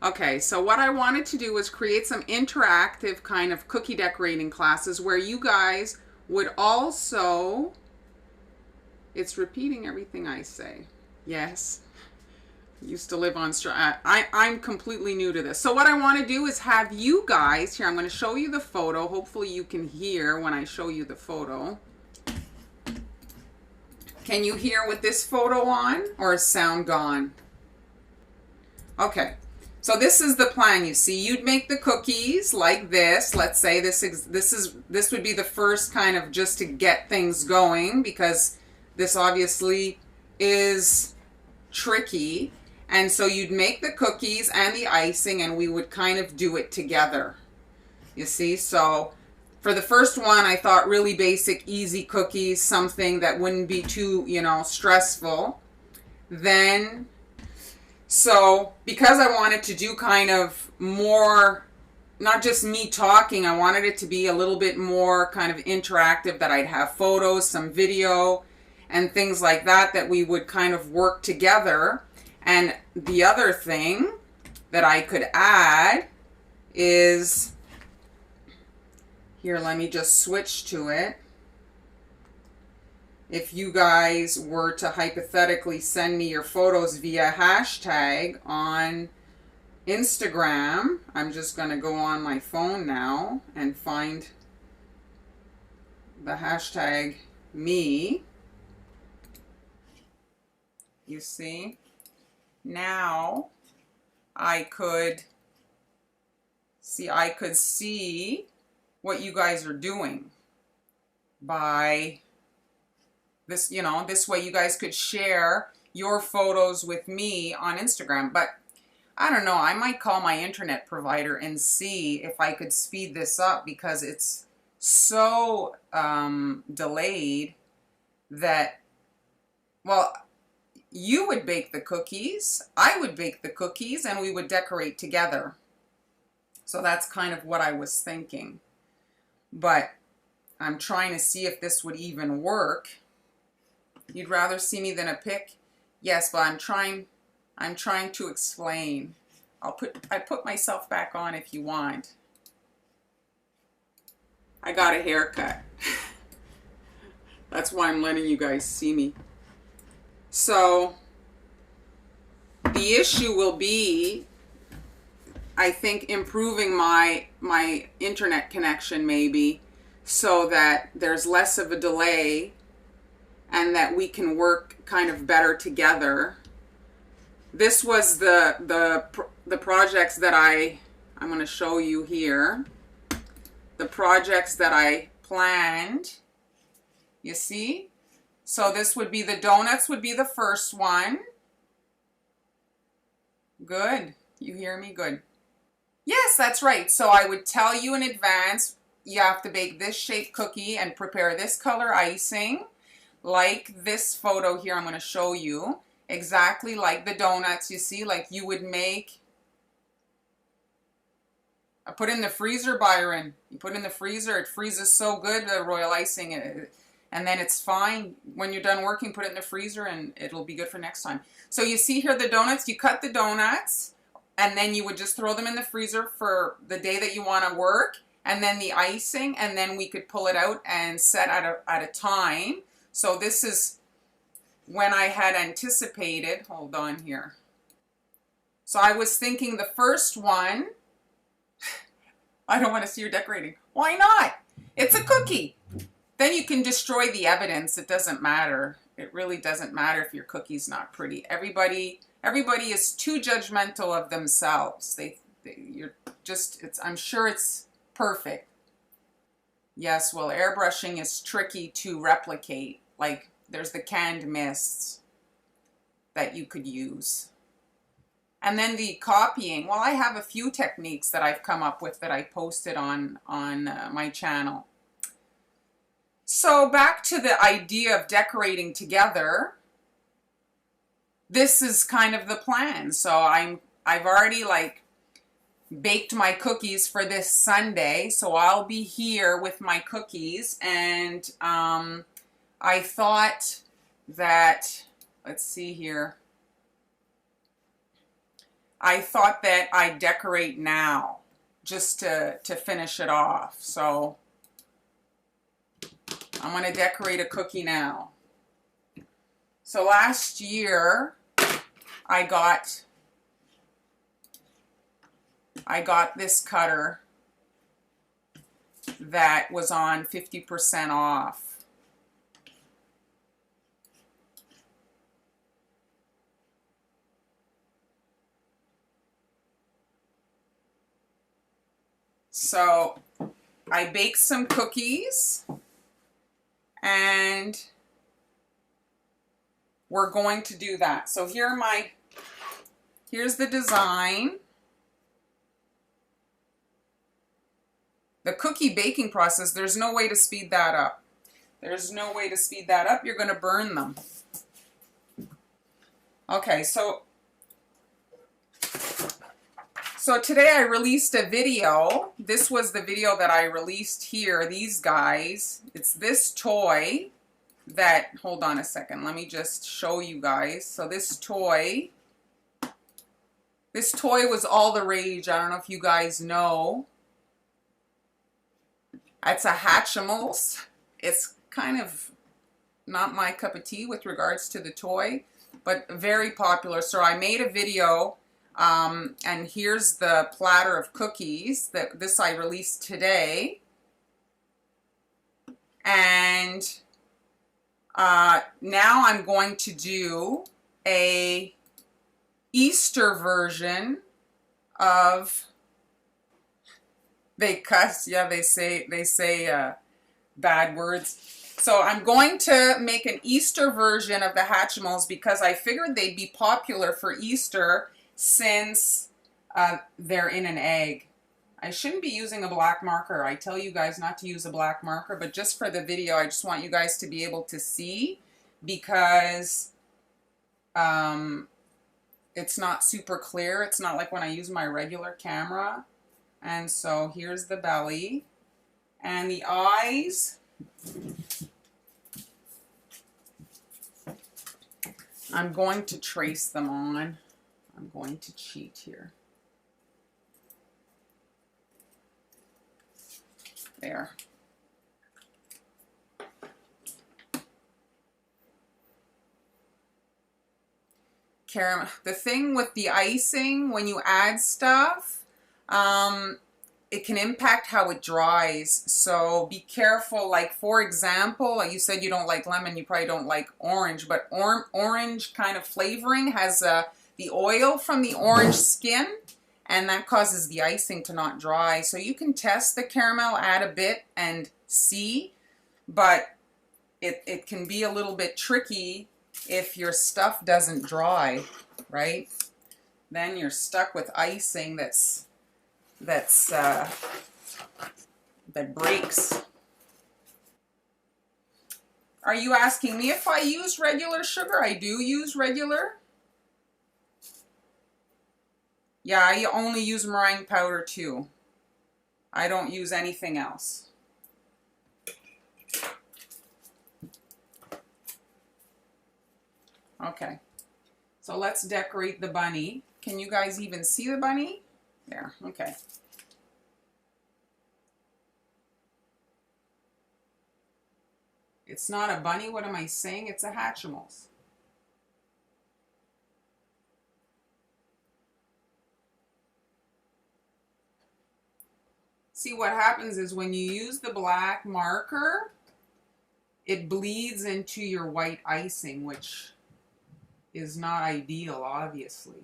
Okay, so what I wanted to do was create some interactive kind of cookie decorating classes where you guys would also, it's repeating everything I say. Yes. Used to live on I'm completely new to this. So what I want to do is have you guys here. I'm going to show you the photo. Hopefully you can hear when I show you the photo. Can you hear with this photo on, or is sound gone? Okay. So this is the plan. You see, you'd make the cookies like this. Let's say this would be the first kind of just to get things going, because this obviously is tricky. And so you'd make the cookies and the icing, and we would kind of do it together. You see, so for the first one, I thought really basic, easy cookies, something that wouldn't be too, stressful. Then, so because I wanted to do kind of more, not just me talking, I wanted it to be a little bit more kind of interactive, that I'd have photos, some video, and things like that, that we would kind of work together. And the other thing that I could add is, here, let me just switch to it. If you guys were to hypothetically send me your photos via hashtag on Instagram, I'm just going to go on my phone now and find the hashtag me. You see? Now I could see what you guys are doing by this, this way you guys could share your photos with me on Instagram. But I don't know, I might call my internet provider and see if I could speed this up, because it's so delayed that, well, you would bake the cookies, I would bake the cookies, and we would decorate together. So that's kind of what I was thinking. But I'm trying to see if this would even work. You'd rather see me than a pic? Yes, but I'm trying to explain. I put myself back on if you want. I got a haircut. That's why I'm letting you guys see me. So the issue will be, I think, improving my internet connection maybe, so that there's less of a delay and that we can work kind of better together. This was the projects that I'm going to show you here. The projects that I planned. You see? So this would be the donuts, would be the first one. Good. You hear me? Good. Yes, that's right. So I would tell you in advance, you have to bake this shaped cookie and prepare this color icing. Like this photo here I'm going to show you. Exactly like the donuts, you see, like you would make. I put in the freezer, Byron. You put in the freezer, it freezes so good, the royal icing. And then it's fine. When you're done working, put it in the freezer and it'll be good for next time. So you see here the donuts, you cut the donuts and then you would just throw them in the freezer for the day that you want to work. And then the icing, and then we could pull it out and set at a time. So this is when I had anticipated, hold on here. So I was thinking the first one, I don't want to see your decorating. Why not? It's a cookie. Then you can destroy the evidence. It doesn't matter. It really doesn't matter if your cookie's not pretty. Everybody is too judgmental of themselves. You're just, I'm sure it's perfect. Yes, well, airbrushing is tricky to replicate. Like, there's the canned mists that you could use. And then the copying. Well, I have a few techniques that I've come up with that I posted on my channel. So back to the idea of decorating together. This is kind of the plan. So I've already baked my cookies for this Sunday. So I'll be here with my cookies, and I thought that, let's see here. I thought that I'd decorate now just to finish it off. So I'm going to decorate a cookie now. So last year I got this cutter that was on 50% off. So I baked some cookies and we're going to do that. So here's the design. The cookie baking process, there's no way to speed that up. There's no way to speed that up. You're going to burn them. Okay, so today I released a video. This was the video that I released here. These guys. It's this toy that, hold on a second, let me just show you guys. So this toy was all the rage. I don't know if you guys know. It's a Hatchimals. It's kind of not my cup of tea with regards to the toy, but very popular. So I made a video, and here's the platter of cookies that this I released today. And now I'm going to do a Easter version of, they cuss, yeah, they say bad words. So I'm going to make an Easter version of the Hatchimals because I figured they'd be popular for Easter since they're in an egg. I shouldn't be using a black marker. I tell you guys not to use a black marker, but just for the video, I just want you guys to be able to see because it's not super clear. It's not like when I use my regular camera. And so here's the belly and the eyes. I'm going to trace them on. I'm going to cheat here. There. Caramel. The thing with the icing, when you add stuff, it can impact how it dries. So be careful. Like, for example, like you said you don't like lemon, you probably don't like orange, but orange kind of flavoring has the oil from the orange skin, and that causes the icing to not dry. So you can test the caramel, add a bit and see, but it can be a little bit tricky if your stuff doesn't dry, right? Then you're stuck with icing that breaks. Are you asking me if I use regular sugar? I do use regular. Yeah, I only use meringue powder too. I don't use anything else. Okay, so let's decorate the bunny. Can you guys even see the bunny? There, okay. It's not a bunny, what am I saying? It's a Hatchimals. See, what happens is when you use the black marker, it bleeds into your white icing, which is not ideal, obviously.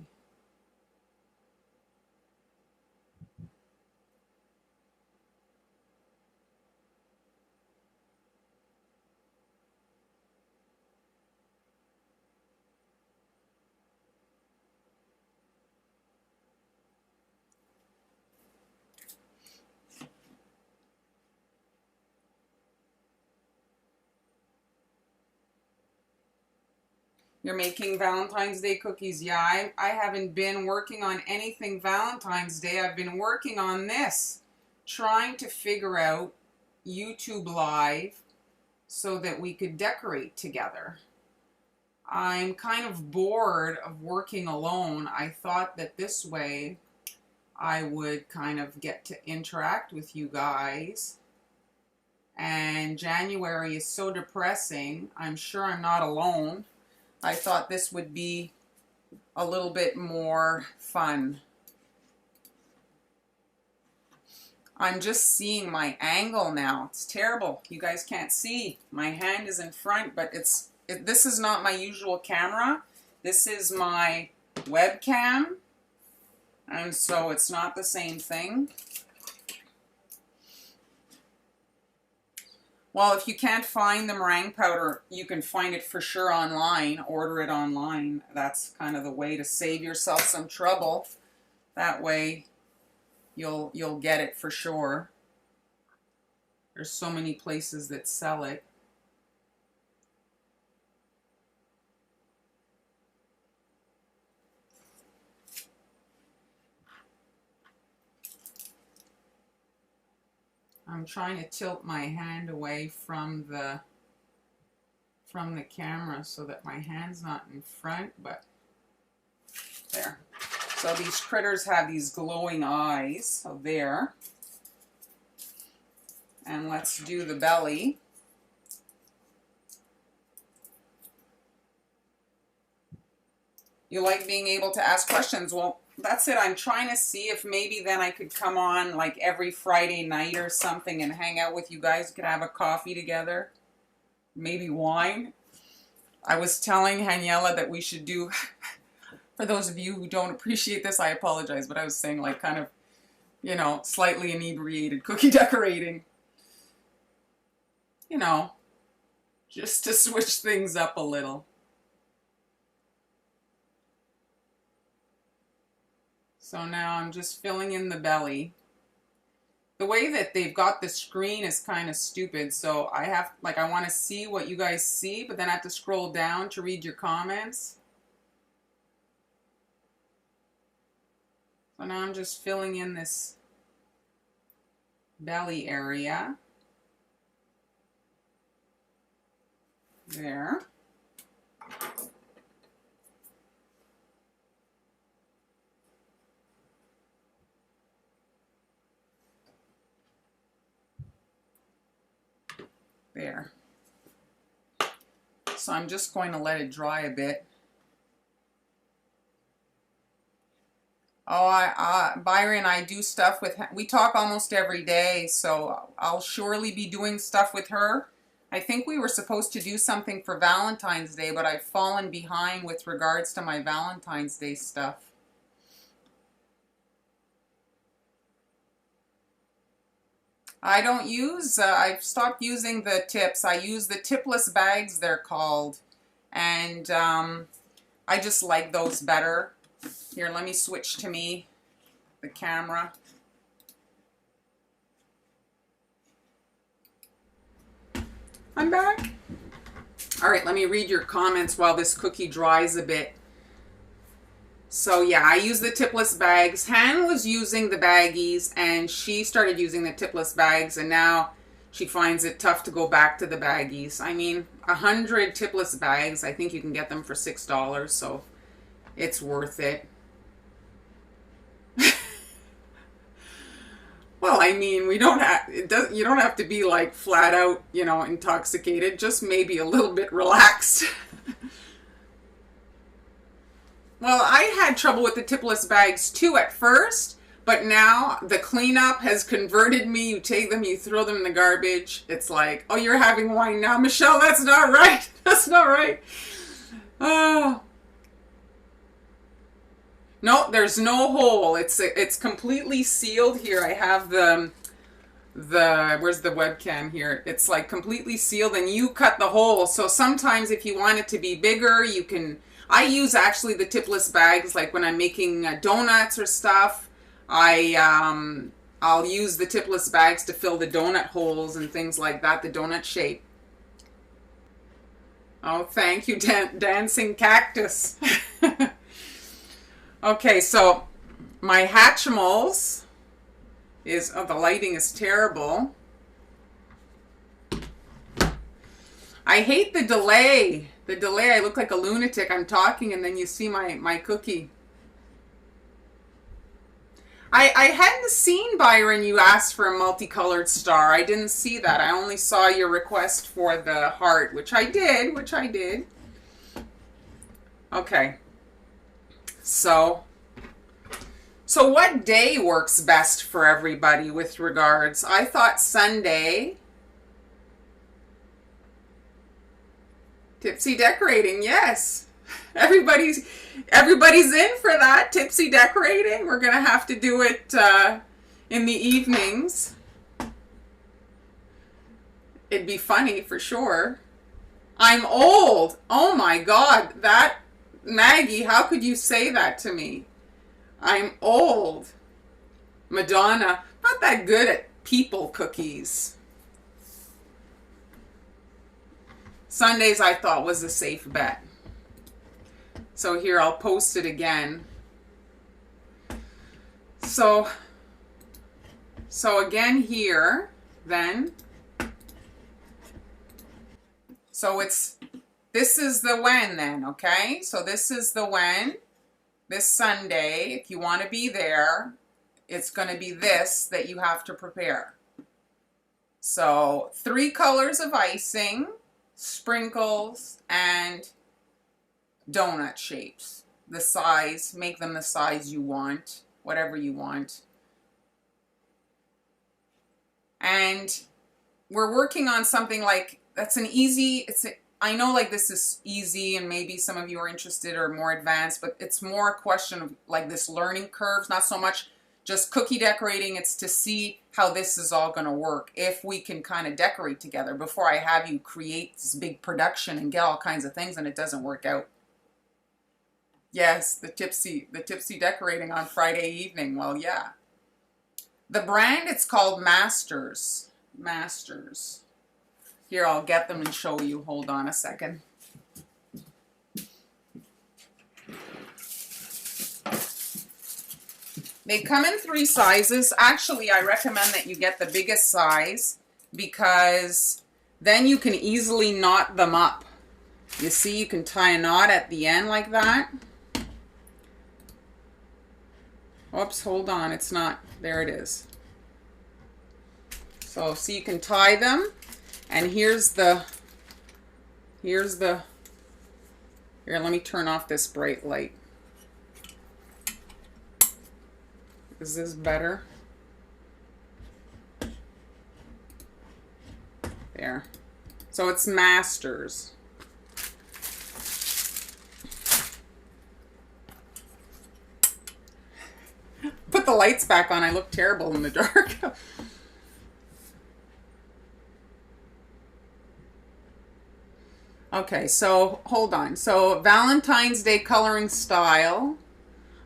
You're making Valentine's Day cookies. Yeah, I haven't been working on anything Valentine's Day. I've been working on this, trying to figure out YouTube Live so that we could decorate together. I'm kind of bored of working alone. I thought that this way I would kind of get to interact with you guys. And January is so depressing. I'm sure I'm not alone. I thought this would be a little bit more fun. I'm just seeing my angle now. It's terrible. You guys can't see. My hand is in front, but this is not my usual camera. This is my webcam, and so it's not the same thing. Well, if you can't find the meringue powder, you can find it for sure online. Order it online. That's kind of the way to save yourself some trouble. That way you'll get it for sure. There's so many places that sell it. I'm trying to tilt my hand away from the camera so that my hand's not in front, but there. So these critters have these glowing eyes, so there. And let's do the belly. You like being able to ask questions? Well, that's it. I'm trying to see if maybe then I could come on like every Friday night or something and hang out with you guys. We could have a coffee together. Maybe wine. I was telling Daniela that we should do, for those of you who don't appreciate this, I apologize, but I was saying like kind of, you know, slightly inebriated cookie decorating. You know, just to switch things up a little. So now I'm just filling in the belly. The way that they've got the screen is kind of stupid, so I want to see what you guys see, but then I have to scroll down to read your comments. So now I'm just filling in this belly area. There. There. So I'm just going to let it dry a bit. Oh, Byron, I do stuff with, we talk almost every day, so I'll surely be doing stuff with her. I think we were supposed to do something for Valentine's Day, but I've fallen behind with regards to my Valentine's Day stuff. I don't use, I've stopped using the tips. I use the tipless bags, they're called. And I just like those better. Here, let me switch to me, the camera. I'm back. All right, let me read your comments while this cookie dries a bit. So yeah, I use the tipless bags. Han was using the baggies and she started using the tipless bags, and now she finds it tough to go back to the baggies. I mean, 100 tipless bags, I think you can get them for $6, so it's worth it. Well, I mean, you don't have to be like flat out, you know, intoxicated, just maybe a little bit relaxed. Well, I had trouble with the tipless bags too at first, but now the cleanup has converted me. You take them, you throw them in the garbage. It's like, oh, you're having wine now, Michelle? That's not right. That's not right. Oh. No, there's no hole. It's completely sealed here. I have where's the webcam here? It's like completely sealed, and you cut the hole. So sometimes if you want it to be bigger, you can. I use actually the tipless bags, like when I'm making donuts or stuff. I'll use the tipless bags to fill the donut holes and things like that, the donut shape. Oh, thank you, dancing cactus. Okay, so my Hatchimals is, oh, the lighting is terrible. I hate the delay. The delay, I look like a lunatic. I'm talking and then you see my cookie. I hadn't seen, Byron, you asked for a multicolored star. I didn't see that. I only saw your request for the heart, which I did. Okay. So what day works best for everybody with regards? I thought Sunday. Tipsy decorating, yes. Everybody's in for that. Tipsy decorating. We're gonna have to do it in the evenings. It'd be funny for sure. I'm old. Oh my God, that Maggie, how could you say that to me? I'm old. Madonna, not that good at people cookies. Sundays I thought was a safe bet. So here, I'll post it again. So again here, then. So this is the when then, okay? So this is the when. This Sunday, if you want to be there, it's going to be this that you have to prepare. So 3 colors of icing, sprinkles, and donut shapes. The size, make them the size you want, whatever you want. And we're working on something like, that's an easy, I know like this is easy and maybe some of you are interested or more advanced, but it's more a question of like this learning curve, not so much just cookie decorating. It's to see how this is all going to work if we can kind of decorate together before I have you create this big production and get all kinds of things and it doesn't work out. Yes, the tipsy decorating on Friday evening. Well, yeah. The brand, it's called Masters. Masters. Here, I'll get them and show you. Hold on a second. They come in 3 sizes. Actually, I recommend that you get the biggest size because then you can easily knot them up. You see, you can tie a knot at the end like that. Oops, hold on, it's not, there it is. So you can tie them, and here, let me turn off this bright light. Is this better? There. So it's Masters. Put the lights back on. I look terrible in the dark. Okay, so hold on. So Valentine's Day coloring style.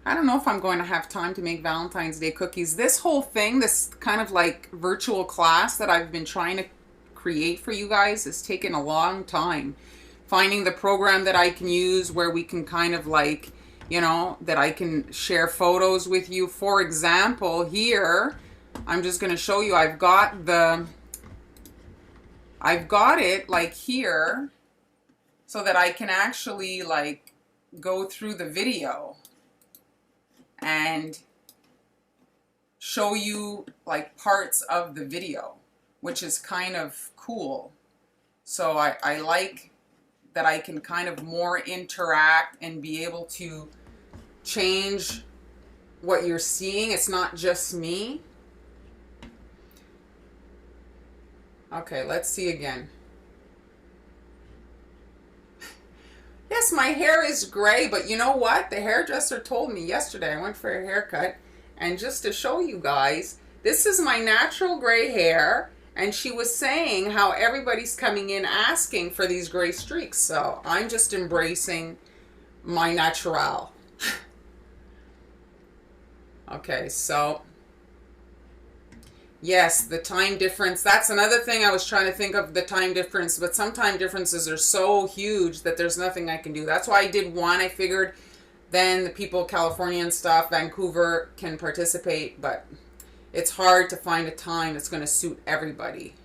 I don't know if I'm going to have time to make Valentine's Day cookies. This whole thing, this kind of like virtual class that I've been trying to create for you guys has taken a long time. Finding the program that I can use where we can kind of like, you know, that I can share photos with you. For example, here, I'm just going to show you, I've got it like here so that I can actually like go through the video and show you like parts of the video, which is kind of cool. So I like that I can kind of more interact and be able to change what you're seeing. It's not just me. Okay, let's see again. Yes, my hair is gray, but you know what? The hairdresser told me yesterday, I went for a haircut, and just to show you guys, this is my natural gray hair, and she was saying how everybody's coming in asking for these gray streaks, so I'm just embracing my natural. Okay, so yes, the time difference. That's another thing I was trying to think of, the time difference, but some time differences are so huge that there's nothing I can do. That's why I did one. I figured then the people, California and stuff, Vancouver can participate, but it's hard to find a time that's going to suit everybody.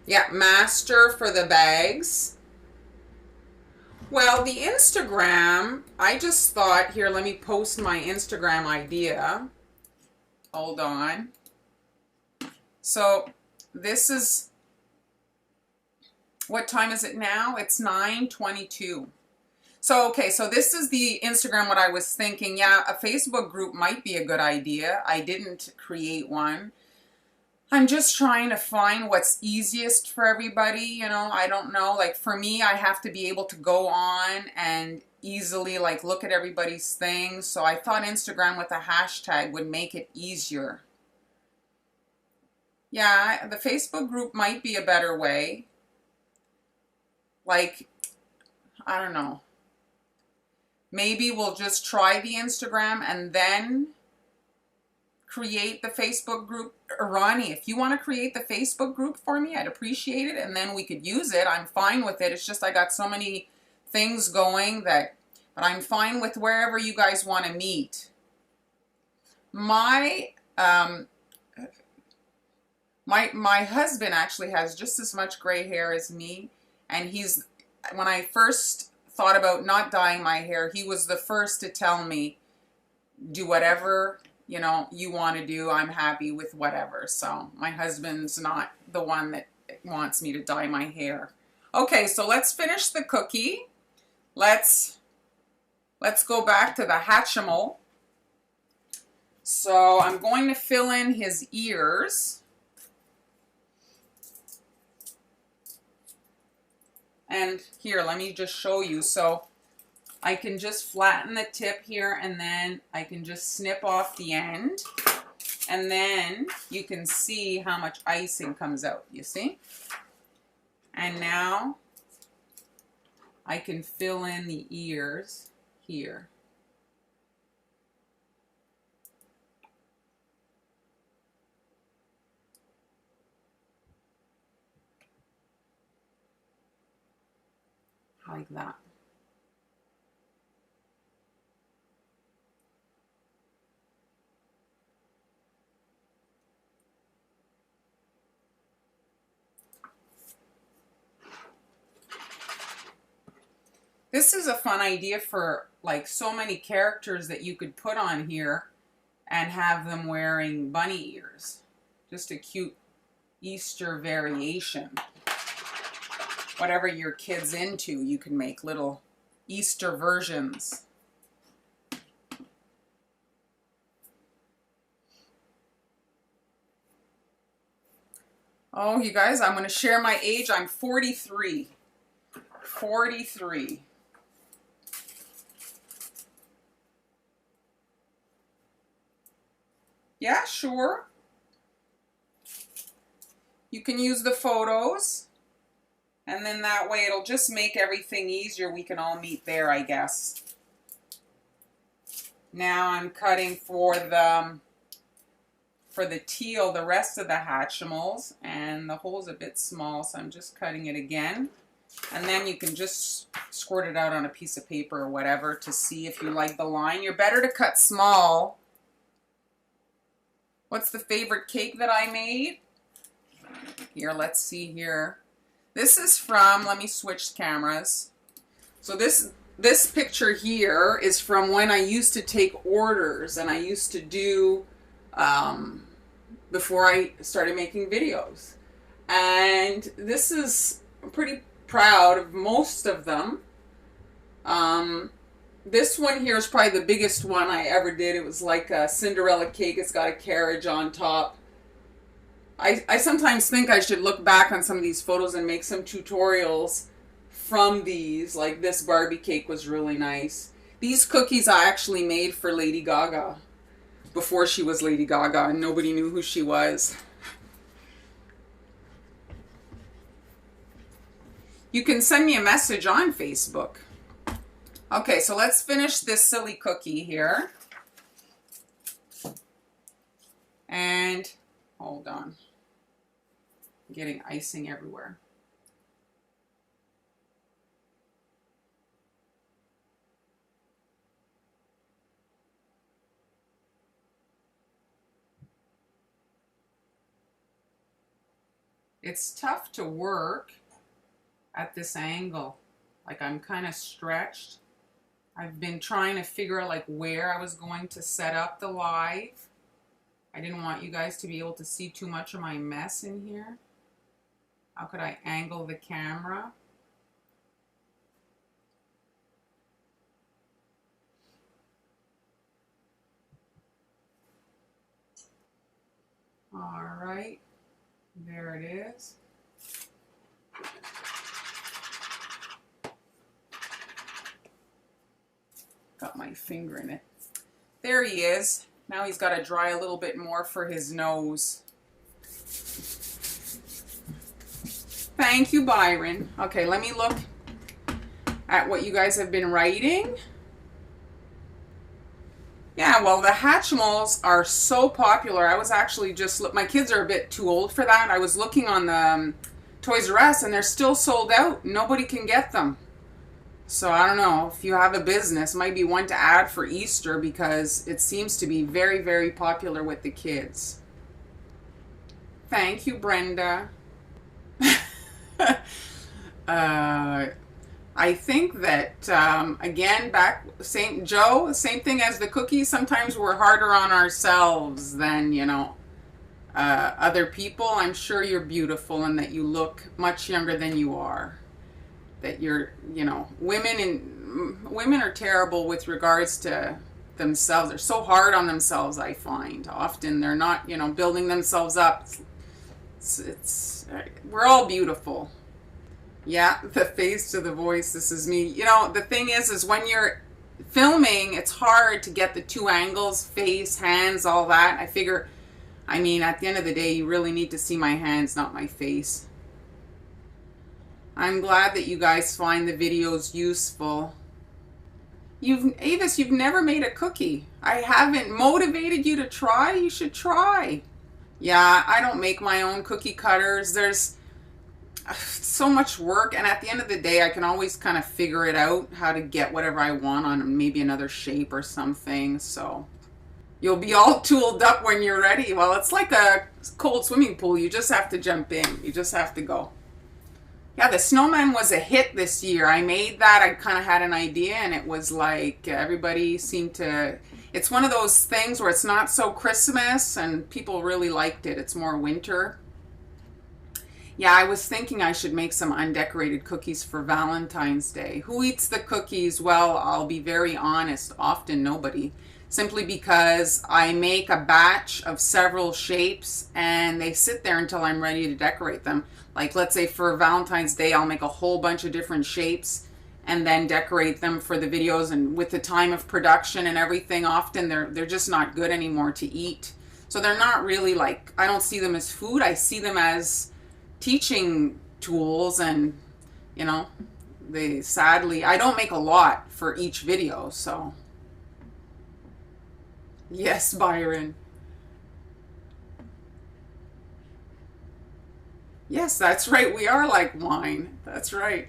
Yeah, master for the bags. Well, the Instagram, I just thought, here, let me post my Instagram idea. Hold on. So this is, what time is it now? It's 9:22. So, okay, so this is the Instagram, what I was thinking. Yeah, a Facebook group might be a good idea. I didn't create one. I'm just trying to find what's easiest for everybody, you know. I don't know, like for me, I have to be able to go on and easily like look at everybody's things. So I thought Instagram with a hashtag would make it easier. Yeah, the Facebook group might be a better way. Like, I don't know. Maybe we'll just try the Instagram and then create the Facebook group. Ronnie, if you want to create the Facebook group for me, I'd appreciate it, and then we could use it. I'm fine with it. It's just I got so many things going that, but I'm fine with wherever you guys want to meet. My my husband actually has just as much gray hair as me, and he's, when I first thought about not dyeing my hair, he was the first to tell me, do whatever, you know, you want to do. I'm happy with whatever. So my husband's not the one that wants me to dye my hair. Okay, so let's finish the cookie. Let's go back to the Hatchimal. So I'm going to fill in his ears. And here, let me just show you. So I can just flatten the tip here, and then I can just snip off the end, and then you can see how much icing comes out, you see? And now I can fill in the ears here. Like that. This is a fun idea for like so many characters that you could put on here and have them wearing bunny ears. Just a cute Easter variation. Whatever your kid's into, you can make little Easter versions. Oh, you guys, I'm going to share my age. I'm 43. 43. Yeah, sure. You can use the photos, and then that way it'll just make everything easier. We can all meet there, I guess. Now I'm cutting for the teal, the rest of the Hatchimals, and the hole's a bit small, so I'm just cutting it again. And then you can just squirt it out on a piece of paper or whatever to see if you like the line. You're better to cut small. What's the favorite cake that I made? Here, let's see here. This is from, let me switch cameras. So this picture here is from when I used to take orders, and I used to do, before I started making videos. And this is, I'm pretty proud of most of them. This one here is probably the biggest one I ever did. It was like a Cinderella cake. It's got a carriage on top. I sometimes think I should look back on some of these photos and make some tutorials from these. Like this Barbie cake was really nice. These cookies I actually made for Lady Gaga before she was Lady Gaga and nobody knew who she was. You can send me a message on Facebook. Okay, so let's finish this silly cookie here. And hold on. I'm getting icing everywhere. It's tough to work at this angle. Like I'm kind of stretched. I've been trying to figure out like where I was going to set up the live. I didn't want you guys to be able to see too much of my mess in here. How could I angle the camera? All right, there it is. Got my finger in it. There he is. Now he's got to dry a little bit more for his nose. Thank you, Byron. Okay, let me look at what you guys have been writing. Yeah, well, the Hatchimals are so popular. I was actually just, my kids are a bit too old for that. I was looking on the Toys R Us and they're still sold out. Nobody can get them. So I don't know, if you have a business, might be one to add for Easter because it seems to be very, very popular with the kids. Thank you, Brenda. I think that, again, same thing as the cookies. Sometimes we're harder on ourselves than, you know, other people. I'm sure you're beautiful and that you look much younger than you are. That you're, you know, women are terrible with regards to themselves. They're so hard on themselves, I find. Often they're not, you know, building themselves up. We're all beautiful. Yeah, the face to the voice, this is me. You know, the thing is when you're filming, it's hard to get the two angles, face, hands, all that. I figure, I mean, at the end of the day, you really need to see my hands, not my face. I'm glad that you guys find the videos useful. Avis, you've never made a cookie. I haven't motivated you to try. You should try. Yeah, I don't make my own cookie cutters. There's so much work, and at the end of the day, I can always kind of figure it out how to get whatever I want on maybe another shape or something. So you'll be all tooled up when you're ready. Well, it's like a cold swimming pool. You just have to jump in. You just have to go. Yeah, the snowman was a hit this year. I made that. I kind of had an idea, and it was like everybody seemed to... It's one of those things where it's not so Christmas, and people really liked it. It's more winter. Yeah, I was thinking I should make some undecorated cookies for Valentine's Day. Who eats the cookies? Well, I'll be very honest, often nobody. Simply because I make a batch of several shapes and they sit there until I'm ready to decorate them. Like, let's say for Valentine's Day, I'll make a whole bunch of different shapes and then decorate them for the videos. And with the time of production and everything, often they're just not good anymore to eat. So they're not really like, I don't see them as food. I see them as teaching tools, and you know, sadly I don't make a lot for each video. So yes, Byron. Yes, that's right, we are like wine. That's right.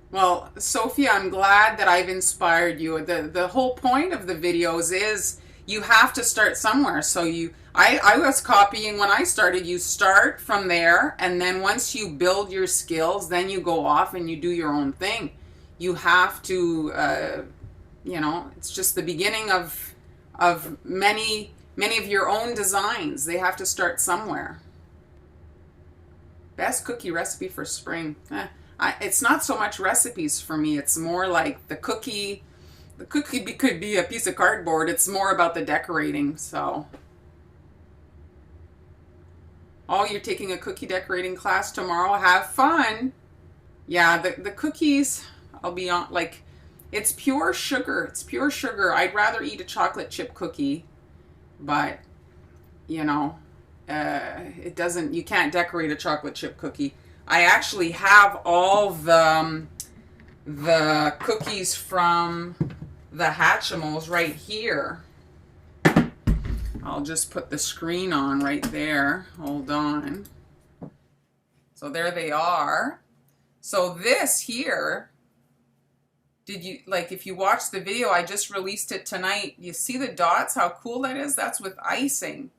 Well, Sophia, I'm glad that I've inspired you. The whole point of the videos is you have to start somewhere. So I was copying when I started. You start from there, and then once you build your skills, then you go off and you do your own thing. You have to, you know, it's just the beginning of many of your own designs. They have to start somewhere. Best cookie recipe for spring. It's not so much recipes for me. It's more like the cookie could be a piece of cardboard. It's more about the decorating. So, oh, you're taking a cookie decorating class tomorrow. Have fun. Yeah, the cookies, I'll be on, like, it's pure sugar. It's pure sugar. I'd rather eat a chocolate chip cookie, but, you know, it doesn't, you can't decorate a chocolate chip cookie. I actually have all the cookies from the Hatchimals right here. I'll just put the screen on right there. Hold on. So there they are. So this here, did you, like, if you watch the video, I just released it tonight. You see the dots, how cool that is? That's with icing.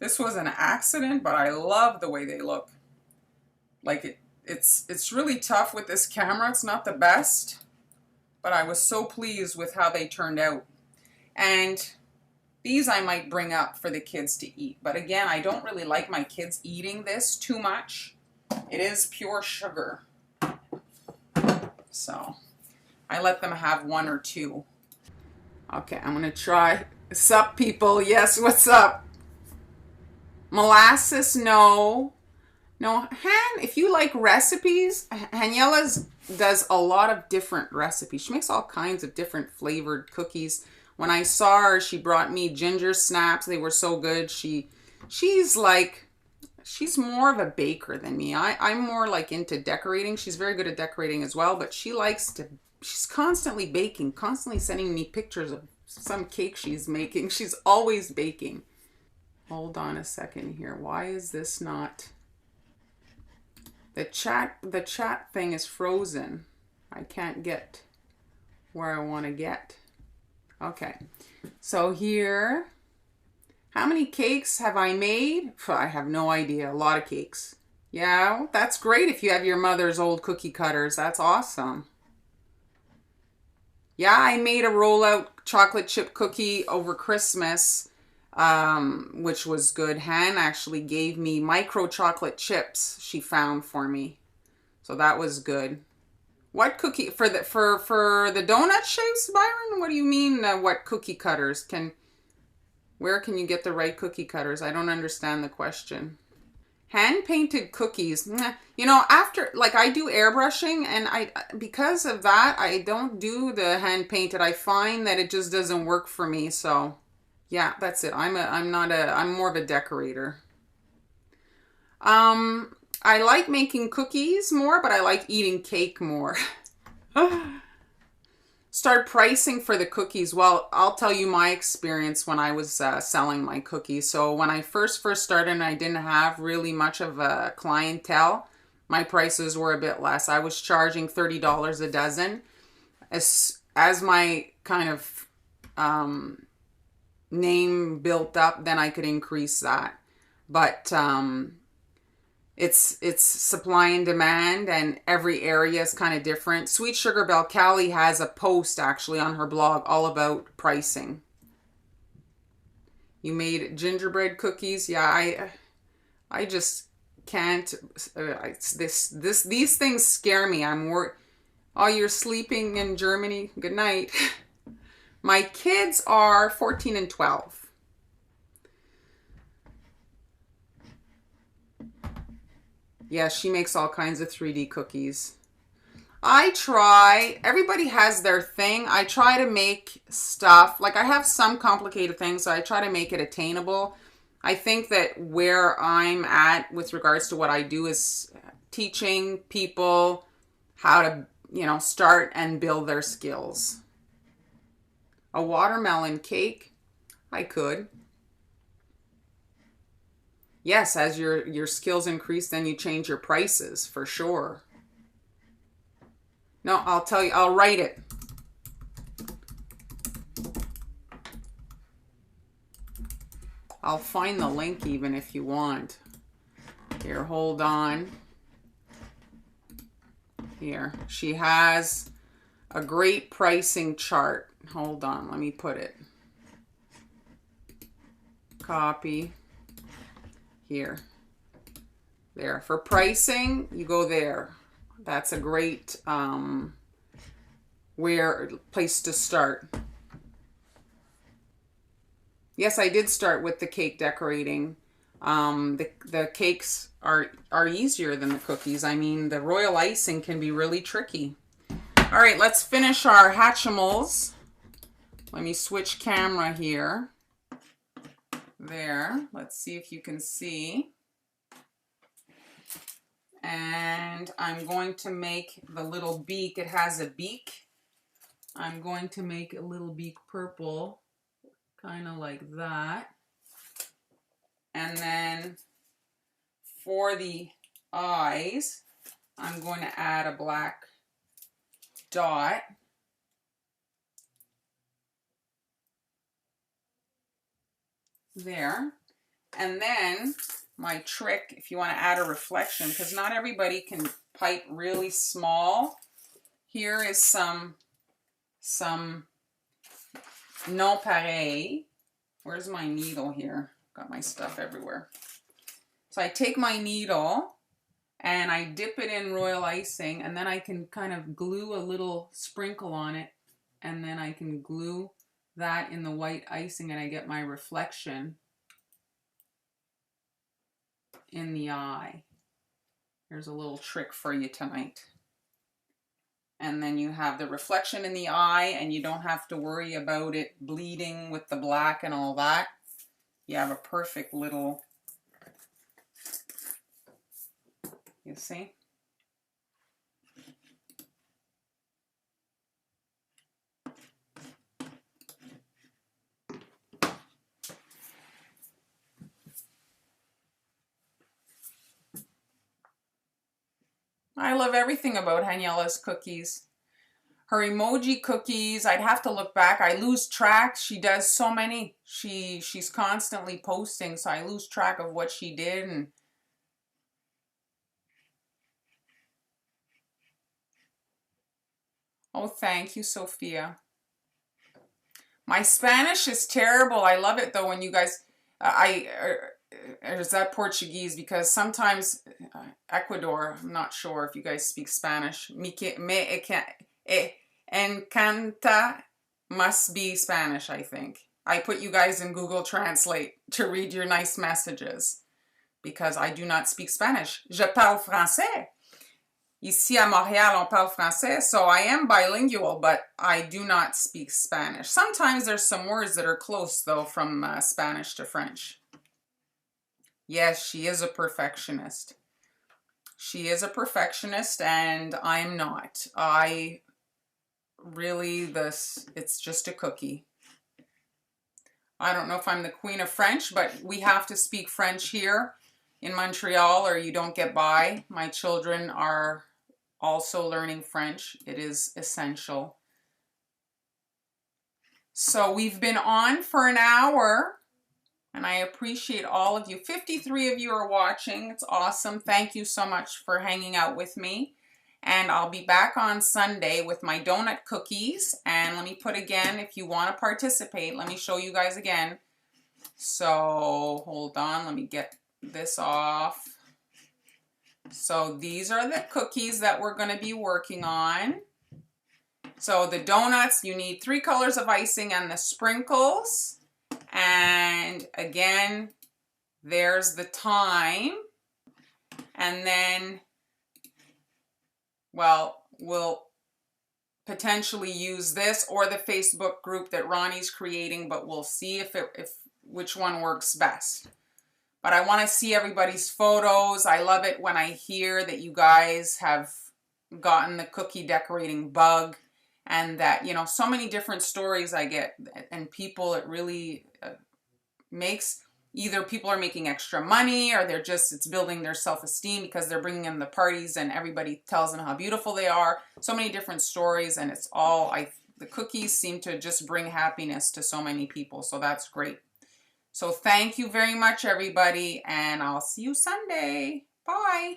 This was an accident, but I love the way they look. Like it's really tough with this camera. It's not the best, but I was so pleased with how they turned out. And these I might bring up for the kids to eat. But again, I don't really like my kids eating this too much. It is pure sugar. So I let them have one or two. Okay, I'm going to try. Sup, people? Yes, what's up? Molasses, no. No, Han, if you like recipes, Haniela's does a lot of different recipes. She makes all kinds of different flavored cookies. When I saw her, she brought me ginger snaps. They were so good. She's more of a baker than me. I'm more like into decorating. She's very good at decorating as well, but she's constantly baking, constantly sending me pictures of some cake she's making. She's always baking. Hold on a second here. Why is this not... The chat thing is frozen. I can't get where I want to get. Okay. So here, how many cakes have I made? I have no idea. A lot of cakes. Yeah, that's great if you have your mother's old cookie cutters. That's awesome. Yeah, I made a rollout chocolate chip cookie over Christmas, which was good. Han actually gave me micro chocolate chips she found for me. So that was good. What cookie for the donut shapes, Byron? What do you mean what cookie cutters? Where can you get the right cookie cutters? I don't understand the question. Hand painted cookies. You know, after like I do airbrushing and because of that I don't do the hand painted. I find that it just doesn't work for me. So yeah, that's it. I'm more of a decorator. I like making cookies more, but I like eating cake more. Start pricing for the cookies. Well, I'll tell you my experience when I was selling my cookies. So when I first started and I didn't have really much of a clientele, my prices were a bit less. I was charging $30 a dozen. As my kind of name built up, then I could increase that. But it's supply and demand, and every area is kind of different. Sweet Sugar Belle Callie has a post actually on her blog all about pricing. You made gingerbread cookies? Yeah, I just can't. These things scare me. Oh, you're sleeping in Germany. Good night. My kids are 14 and 12. Yeah, she makes all kinds of 3D cookies. Everybody has their thing. I try to make stuff, like I have some complicated things, so I try to make it attainable. I think that where I'm at with regards to what I do is teaching people how to, start and build their skills. A watermelon cake, I could. Yes, as your skills increase, then you change your prices, for sure. No, I'll tell you, I'll write it. I'll find the link even if you want. Here, hold on. Here, she has a great pricing chart. Hold on, let me put it. Copy. Here. There. For pricing, you go there. That's a great place to start. Yes, I did start with the cake decorating. The cakes are easier than the cookies. I mean, the royal icing can be really tricky. All right, let's finish our Hatchimals. Let me switch camera here. There. Let's see if you can see. And I'm going to make the little beak. It has a beak. I'm going to make a little beak purple, kind of like that. And then for the eyes, I'm going to add a black dot. There. And then my trick, if you want to add a reflection, because not everybody can pipe really small, here is some nonpareil. Where's my needle here? Got my stuff everywhere. So I take my needle and I dip it in royal icing, and then I can kind of glue a little sprinkle on it, and then I can glue that in the white icing, and I get my reflection in the eye. Here's a little trick for you tonight. And then you have the reflection in the eye, and you don't have to worry about it bleeding with the black and all that. You have a perfect little, you see? I love everything about Daniela's cookies. Her emoji cookies, I'd have to look back. I lose track. She does so many. She's constantly posting, so I lose track of what she did. And oh, thank you, Sophia. My Spanish is terrible. I love it though when you guys, is that Portuguese? Because sometimes Ecuador, I'm not sure if you guys speak Spanish. Me encanta must be Spanish, I think. I put you guys in Google Translate to read your nice messages because I do not speak Spanish. Je parle français. Ici à Montréal, on parle français, so I am bilingual, but I do not speak Spanish. Sometimes there's some words that are close, though, from Spanish to French. Yes, she is a perfectionist. She is a perfectionist, and I'm not. It's just a cookie. I don't know if I'm the queen of French, but we have to speak French here in Montreal or you don't get by. My children are also learning French. It is essential. So we've been on for an hour, and I appreciate all of you. 53 of you are watching. It's awesome. Thank you so much for hanging out with me. And I'll be back on Sunday with my donut cookies. And let me put again, if you want to participate, let me show you guys again. So hold on, let me get this off. So these are the cookies that we're going to be working on. So the donuts, you need 3 colors of icing and the sprinkles. And again, there's the time. And then, well, we'll potentially use this or the Facebook group that Ronnie's creating, but we'll see if which one works best. But I want to see everybody's photos. I love it when I hear that you guys have gotten the cookie decorating bug, and that, you know, so many different stories I get, and people, it really makes, either people are making extra money or it's building their self-esteem because they're bringing in the parties and everybody tells them how beautiful they are. So many different stories, and it's all, the cookies seem to just bring happiness to so many people. So that's great. So thank you very much, everybody, and I'll see you Sunday. Bye.